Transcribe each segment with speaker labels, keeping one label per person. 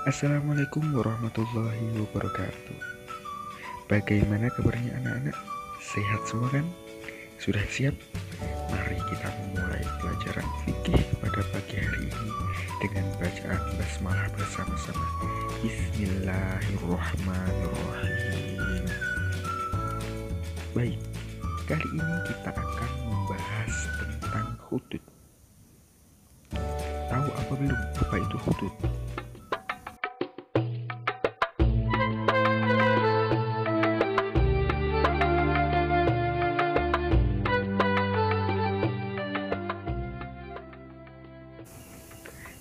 Speaker 1: Assalamualaikum warahmatullahi wabarakatuh. Bagaimana kabarnya anak-anak? Sehat semua kan? Sudah siap? Mari kita memulai pelajaran fikih pada pagi hari ini dengan bacaan basmalah bersama-sama. Bismillahirrahmanirrahim. Baik, kali ini kita akan membahas tentang hudud. Tahu apa belum? Apa itu hudud?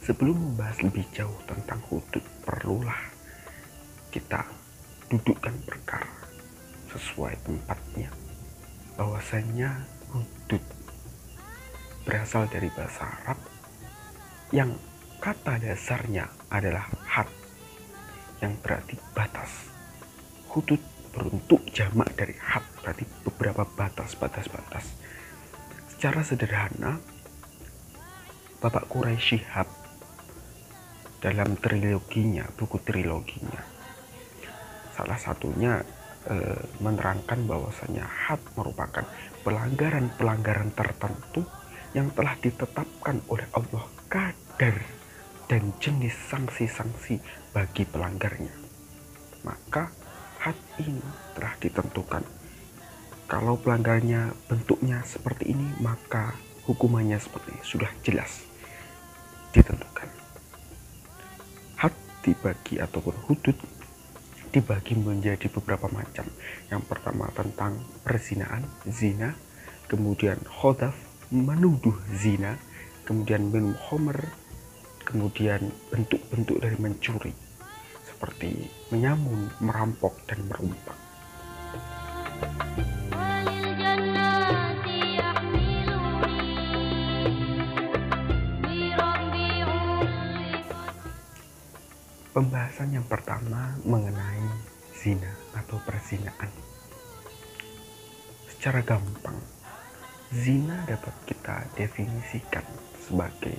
Speaker 1: Sebelum membahas lebih jauh tentang hudud, perlulah kita dudukkan perkara sesuai tempatnya. Bahwasanya hudud berasal dari bahasa Arab yang kata dasarnya adalah had, yang berarti batas. Hudud berbentuk jamak dari had, berarti beberapa batas. Secara sederhana, Bapak Quraisy Shihab dalam buku triloginya, salah satunya menerangkan bahwasanya had merupakan pelanggaran tertentu yang telah ditetapkan oleh Allah, kadar dan jenis sanksi-sanksi bagi pelanggarnya. Maka had ini telah ditentukan. Kalau pelanggarnya bentuknya seperti ini, maka hukumannya seperti ini, sudah jelas ditentukan. Had dibagi ataupun hudud dibagi menjadi beberapa macam. Yang pertama tentang perzinaan, zina, kemudian khodaf, menuduh zina, kemudian minum homer, kemudian bentuk-bentuk dari mencuri seperti menyamun, merampok, dan merumpak. Pembahasan yang pertama mengenai zina atau perzinaan. Secara gampang, zina dapat kita definisikan sebagai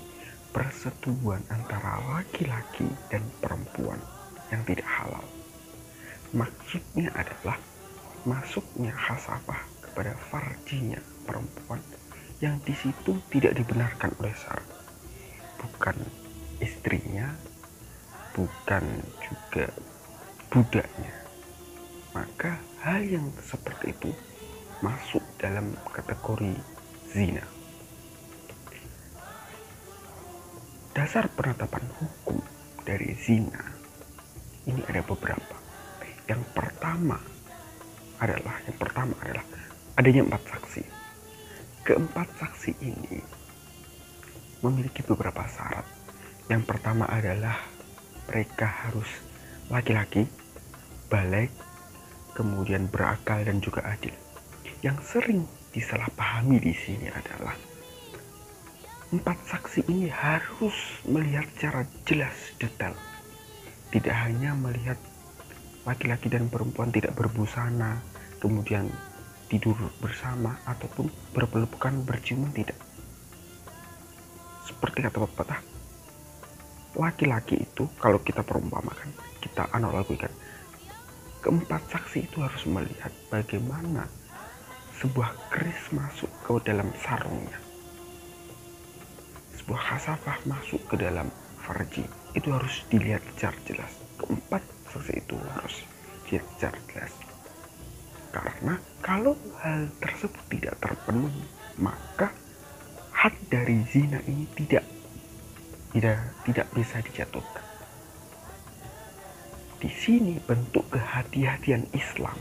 Speaker 1: persetubuhan antara laki-laki dan perempuan yang tidak halal. Maksudnya adalah masuknya khasafah kepada farjinya perempuan yang di situ tidak dibenarkan oleh syara, bukan istrinya, bukan juga budaknya. Maka hal yang seperti itu masuk dalam kategori zina. Dasar penetapan hukum dari zina ini ada beberapa. Yang pertama adalah adanya 4 saksi. Keempat saksi ini memiliki beberapa syarat. Yang pertama adalah mereka harus laki-laki, baligh, kemudian berakal dan juga adil. Yang sering disalahpahami di sini adalah 4 saksi ini harus melihat secara jelas detail. Tidak hanya melihat laki-laki dan perempuan tidak berbusana, kemudian tidur bersama ataupun berpelukan, berciuman, tidak. Seperti kata pepatah, laki-laki itu kalau kita perumpamakan, kita analogikan, keempat saksi itu harus melihat bagaimana sebuah keris masuk ke dalam sarungnya, sebuah khasafah masuk ke dalam farji, itu harus dilihat secara jelas. Keempat saksi itu harus dilihat secara jelas, karena kalau hal tersebut tidak terpenuhi, maka had dari zina ini tidak bisa dijatuhkan. Di sini bentuk kehati-hatian Islam,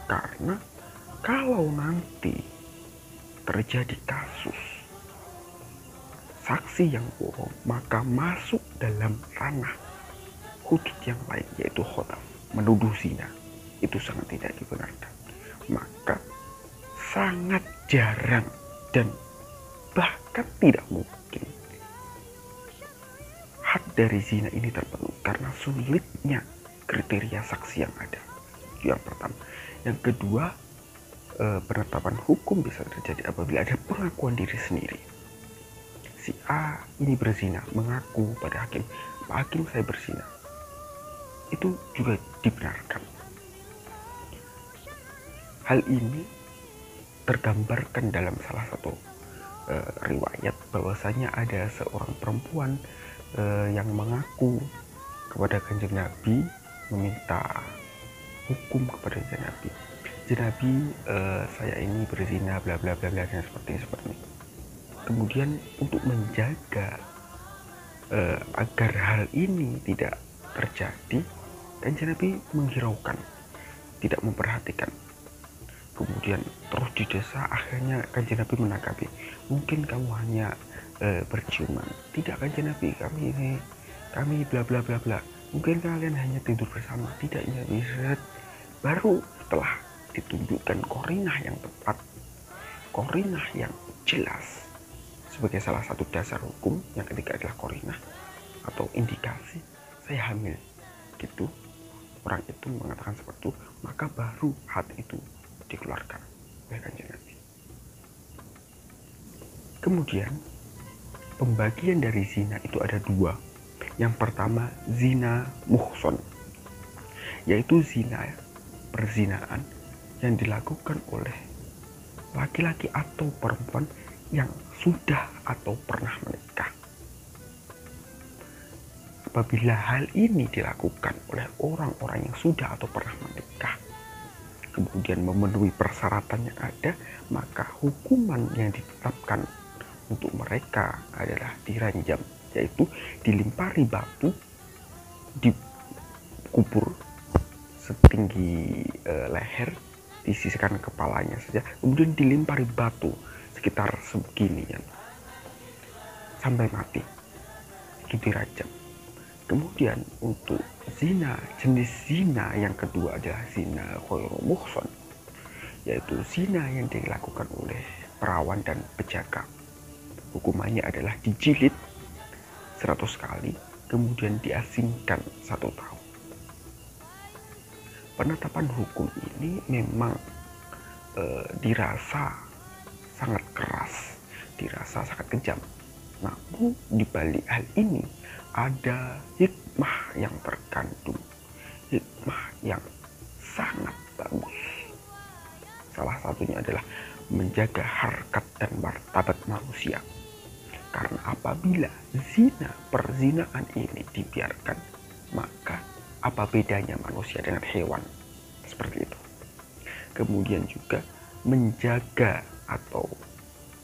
Speaker 1: karena kalau nanti terjadi kasus saksi yang bohong, maka masuk dalam ranah hudud yang lain, yaitu khodaf, menuduh zina. Itu sangat tidak dibenarkan. Maka sangat jarang dan bahkan tidak mungkin had dari zina ini terpenuhi karena sulitnya kriteria saksi yang ada. Itu yang pertama. Yang kedua, penetapan hukum bisa terjadi apabila ada pengakuan diri sendiri. Si A ini berzina, mengaku pada hakim, Pak Hakim saya berzina. itu juga dibenarkan. Hal ini tergambarkan dalam salah satu riwayat bahwasanya ada seorang perempuan yang mengaku kepada Kanjeng Nabi, meminta hukum kepada Kanjeng Nabi. Nabi, saya ini berzina bla bla bla bla, dan seperti ini. Kemudian untuk menjaga agar hal ini tidak terjadi, Kanjeng Nabi menghiraukan, tidak memperhatikan. Kemudian terus didesa, akhirnya Kanjeng Nabi menanggapi, mungkin kamu hanya berciuman. Tidak Kanjeng Nabi, kami bla bla bla bla. Mungkin kalian hanya tidur bersama. Tidak, ya bisa. Baru setelah ditunjukkan korinah yang tepat, korinah yang jelas sebagai salah satu dasar hukum, yang ketiga adalah korinah atau indikasi saya hamil, gitu. Orang itu mengatakan seperti itu, maka baru hati itu dikeluarkan oleh Kanjeng Nabi. Kemudian pembagian dari zina itu ada dua. Yang pertama zina muhson, yaitu zina perzinaan yang dilakukan oleh laki-laki atau perempuan yang sudah atau pernah menikah. Apabila hal ini dilakukan oleh orang-orang yang sudah atau pernah menikah, kemudian memenuhi persyaratan yang ada, maka hukuman yang ditetapkan untuk mereka adalah diranjam, yaitu dilimpari batu, dikubur setinggi leher, disisihkan kepalanya saja, kemudian dilimpari batu sekitar segini ya, sampai mati, itu dirajam. Kemudian untuk zina, jenis zina yang kedua adalah zina ghairu muhsan, yaitu zina yang dilakukan oleh perawan dan penjaga. Hukumannya adalah dijilid 100 kali, kemudian diasingkan 1 tahun. Penetapan hukum ini memang dirasa sangat keras, dirasa sangat kejam. Namun di balik hal ini ada hikmah yang terkandung, hikmah yang sangat bagus. Salah satunya adalah menjaga harkat dan martabat manusia. Karena apabila zina, perzinaan ini dibiarkan, maka apa bedanya manusia dengan hewan? Seperti itu. Kemudian juga menjaga atau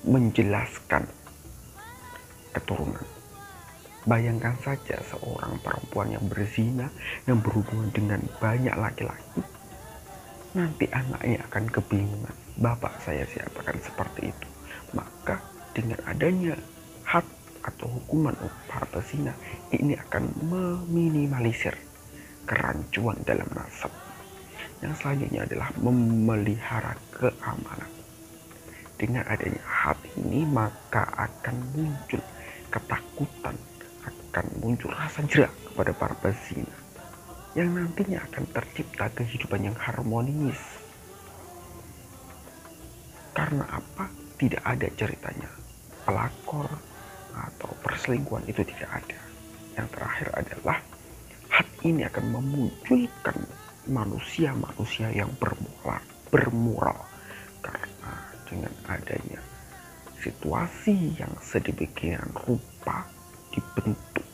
Speaker 1: menjelaskan keturunan. Bayangkan saja seorang perempuan yang berzina, yang berhubungan dengan banyak laki-laki, nanti anaknya akan kebingungan, bapak saya siapa, kan seperti itu. Maka dengan adanya had atau hukuman para pezina, ini akan meminimalisir kerancuan dalam nasab. Yang selanjutnya adalah memelihara keamanan. Dengan adanya had ini, maka akan muncul ketakutan, akan muncul rasa jerak kepada para pezina, yang nantinya akan tercipta kehidupan yang harmonis. Karena apa? Tidak ada ceritanya pelakor atau perselingkuhan, itu tidak ada. Yang terakhir adalah had ini akan memunculkan manusia-manusia yang bermoral. Karena dengan adanya situasi yang sedemikian rupa dibentuk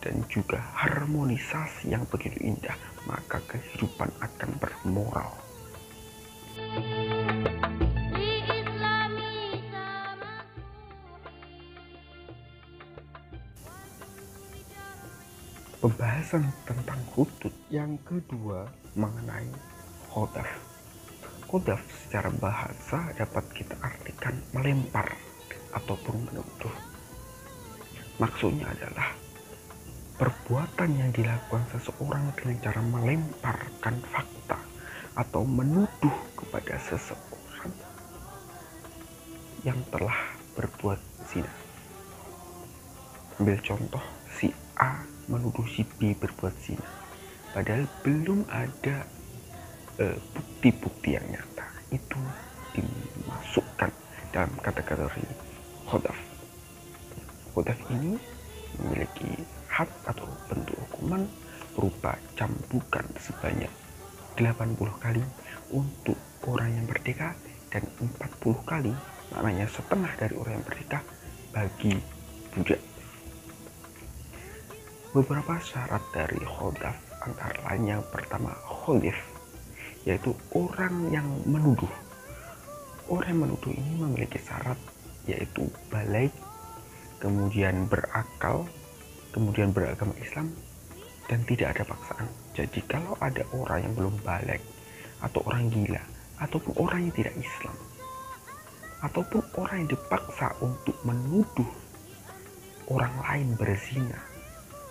Speaker 1: dan juga harmonisasi yang begitu indah, maka kehidupan akan bermoral. Pembahasan tentang hudud yang kedua mengenai qadhaf. Qadhaf secara bahasa dapat kita artikan melempar ataupun menuduh. Maksudnya adalah perbuatan yang dilakukan seseorang dengan cara melemparkan fakta atau menuduh kepada seseorang yang telah berbuat zina. Ambil contoh, si A menuduh si B berbuat zina, padahal belum ada bukti-bukti yang nyata. Itu dimasukkan dalam kategori qadhaf. Qadhaf ini memiliki had atau bentuk hukuman berupa cambukan sebanyak 80 kali untuk orang yang merdeka dan 40 kali, maknanya setengah dari orang yang merdeka, bagi budak. Beberapa syarat dari khodaf antara lain yang pertama kholif, yaitu orang yang menuduh. Orang yang menuduh ini memiliki syarat yaitu balik, kemudian berakal, kemudian beragama Islam, dan tidak ada paksaan. Jadi kalau ada orang yang belum balik, atau orang gila, ataupun orang yang tidak Islam, ataupun orang yang dipaksa untuk menuduh orang lain berzina,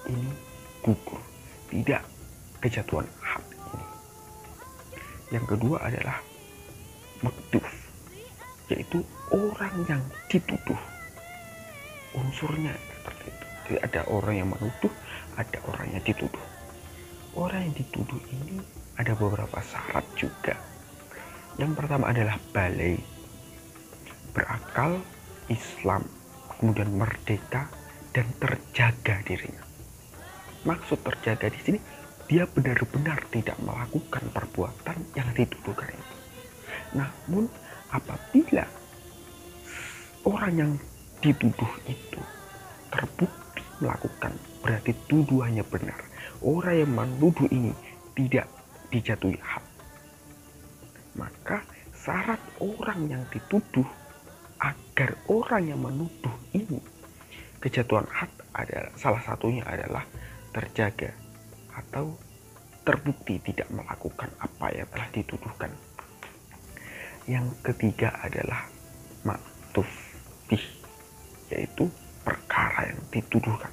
Speaker 1: ini gugur, tidak kejatuhan had ini. Yang kedua adalah maktuf, yaitu orang yang dituduh. Unsurnya seperti itu. Jadi ada orang yang menuduh, ada orang yang dituduh. Orang yang dituduh ini ada beberapa syarat juga. Yang pertama adalah balai, berakal, Islam, kemudian merdeka, dan terjaga dirinya. Maksud terjaga di sini, dia benar-benar tidak melakukan perbuatan yang dituduhkan itu. Namun apabila orang yang dituduh itu terbukti melakukan, berarti tuduhannya benar. Orang yang menuduh ini tidak dijatuhi had. Maka syarat orang yang dituduh agar orang yang menuduh ini kejatuhan had adalah, salah satunya adalah terjaga atau terbukti tidak melakukan apa yang telah dituduhkan. Yang ketiga adalah maktuf bih, yaitu perkara yang dituduhkan,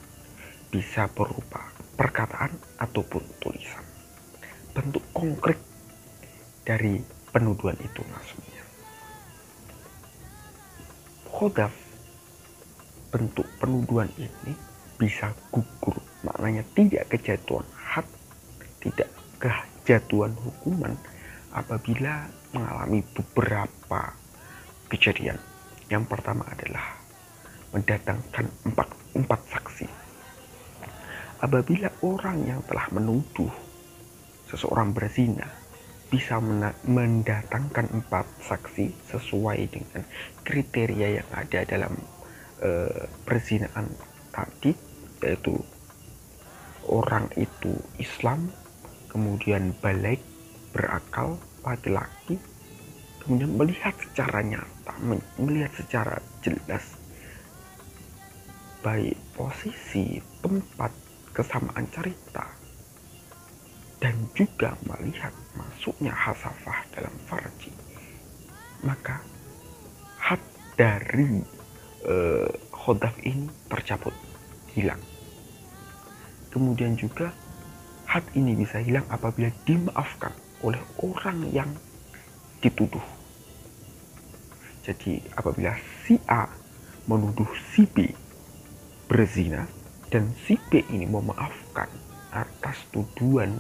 Speaker 1: bisa berupa perkataan ataupun tulisan. Bentuk konkret dari penuduhan itu maksudnya. Khodaf, bentuk penuduhan ini bisa gugur, maknanya tidak kejatuhan had, tidak kejatuhan hukuman apabila mengalami beberapa kejadian. Yang pertama adalah mendatangkan empat saksi. Apabila orang yang telah menuduh seseorang berzina bisa mendatangkan 4 saksi sesuai dengan kriteria yang ada dalam perzinaan tadi, yaitu orang itu Islam, kemudian balik, berakal, laki-laki, kemudian melihat secara nyata, melihat secara jelas baik posisi, tempat, kesamaan cerita, dan juga melihat masuknya hasafah dalam farji, maka had dari khodaf ini tercabut, hilang. Kemudian juga had ini bisa hilang apabila dimaafkan oleh orang yang dituduh. Jadi apabila si A menuduh si B berzina dan si B ini memaafkan atas tuduhan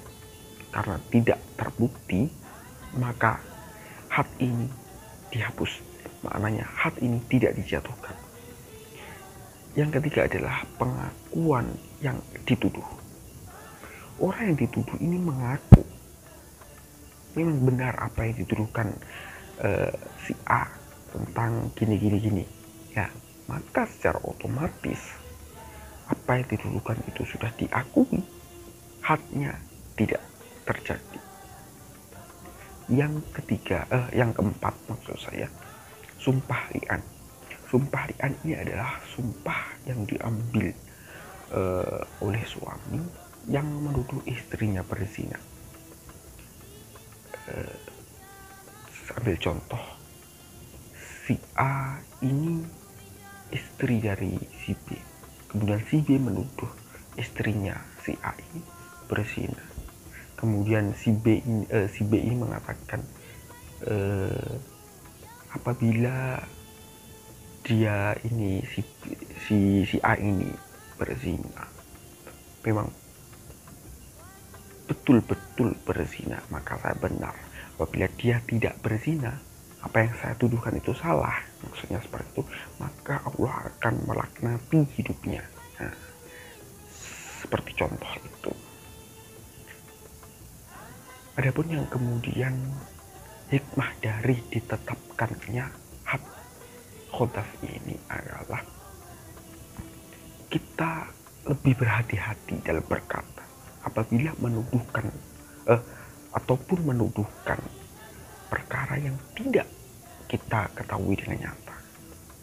Speaker 1: karena tidak terbukti, maka had ini dihapus, maknanya had ini tidak dijatuhkan. Yang ketiga adalah pengakuan yang dituduh. Orang yang dituduh ini mengaku memang benar apa yang dituduhkan si A tentang gini, ya, maka secara otomatis apa yang dituduhkan itu sudah diakui, hadnya tidak terjadi. Yang keempat maksud saya, sumpah li'an. Sumpah li'an ini adalah sumpah yang diambil oleh suami yang menuduh istrinya berzina. Ambil contoh, si A ini istri dari si B, kemudian si B menuduh istrinya si A ini berzina. Kemudian si B ini mengatakan apabila dia ini si A ini berzina, memang betul-betul berzina, maka saya benar. Apabila dia tidak berzina, apa yang saya tuduhkan itu salah, maksudnya seperti itu, maka Allah akan melaknati hidupnya. Nah, seperti contoh itu. Adapun yang kemudian hikmah dari ditetapkannya had khotaf ini adalah kita lebih berhati-hati dalam berkata apabila menuduhkan ataupun menuduhkan perkara yang tidak kita ketahui dengan nyata.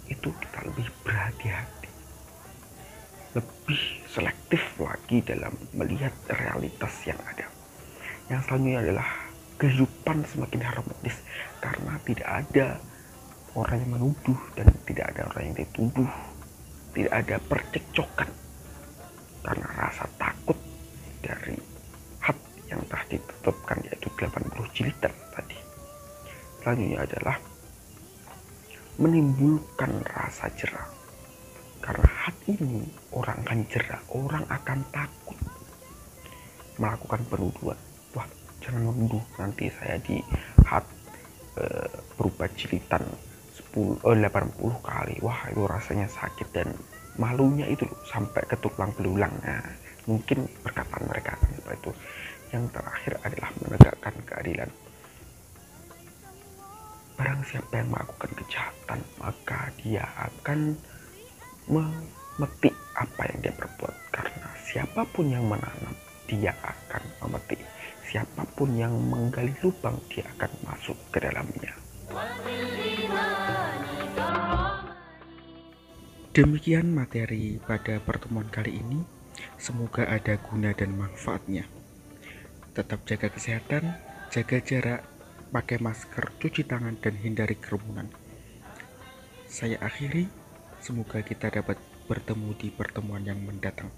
Speaker 1: Itu kita lebih berhati-hati, lebih selektif lagi dalam melihat realitas yang ada. Yang selanjutnya adalah kehidupan semakin harmonis karena tidak ada orang yang menuduh dan tidak ada orang yang dituduh, tidak ada percekcokan karena rasa takut dari had yang telah ditetapkan, yaitu 80 jilid tadi. Selanjutnya adalah menimbulkan rasa jera. Karena had ini orang akan jera, orang akan takut melakukan penuduhan. Wah, jangan menuduh, nanti saya di had berupa jilitan 80 kali. Wah, itu rasanya sakit dan malunya itu sampai ke tulang belulang. Nah, mungkin perkataan mereka akan seperti itu. Yang terakhir adalah menegakkan keadilan. Barang siapa yang melakukan kejahatan, maka dia akan memetik apa yang dia perbuat. Karena siapapun yang menanam, dia akan memetik. Siapapun yang menggali lubang, dia akan masuk ke dalamnya. Demikian materi pada pertemuan kali ini. Semoga ada guna dan manfaatnya. Tetap jaga kesehatan, jaga jarak, pakai masker, cuci tangan, dan hindari kerumunan. Saya akhiri, semoga kita dapat bertemu di pertemuan yang mendatang.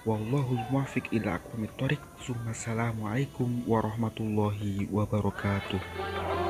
Speaker 1: Wallahul muwaffiq ila aqwamit thoriq. Assalamualaikum warahmatullahi wabarakatuh.